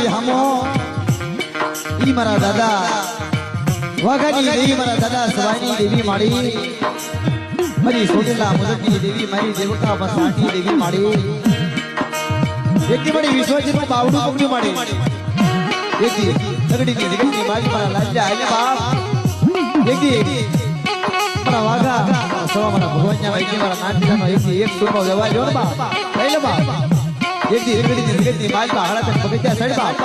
મારી હામો ઈ મારા દાદા વાઘાની દેવી મારા દાદા સવાઈની દેવી માડી મારી સોટેલા મુદતની દેવી મારી દેવતા બસાની દેવી માડી એકની મારી વિશ્વજીનું બાવડું પકડ્યું માડી એકની તગડીની જગતની મારી મારા લાજા આલે બાપ એકની મારા વાઘા સવા મારા ભગવાનના વાઈની મારા નાનજીનો એકની એક સુરનો વ્યવહાર જો ને બાપ લઈ લે બાપ એકની તગડીની જગતની મારી માં હાડા તક પગથિયા સડ બાપ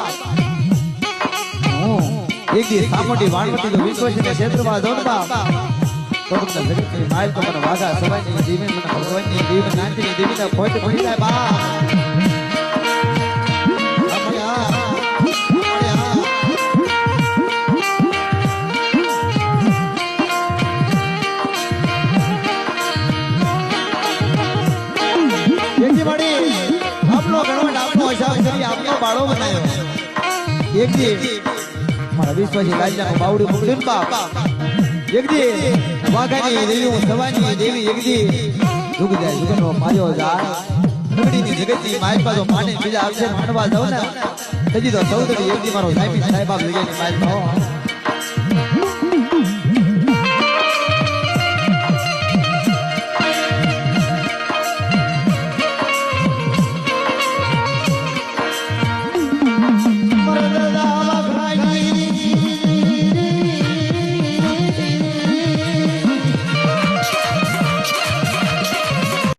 એક દી સામોટી વાણવટી તો વિશ્વજીને ક્ષેત્રમાં દો ને બાપ તો તમને જગતની માલ તો મને વાઘા સવાઈની દેવી મને ભગવાનની દેવી નાનજીની દેવીને ખોટ પડી જાય બાપ બાળો બનાવ્યો એક દી મારા વિશ્વાસી રાજાનું બાવડું પકડ્યું બાપ એક દી વાઘાની દેવી સવાની દેવી એક દી જુગ જાય જુગનો માર્યો જાય નગડીની જગતની માલપા તો માને બીજા આવશે માનવા જાવ ને હજી તો સૌદરી એક દી મારો સાહેબ બાપ જગ્યાની માલપા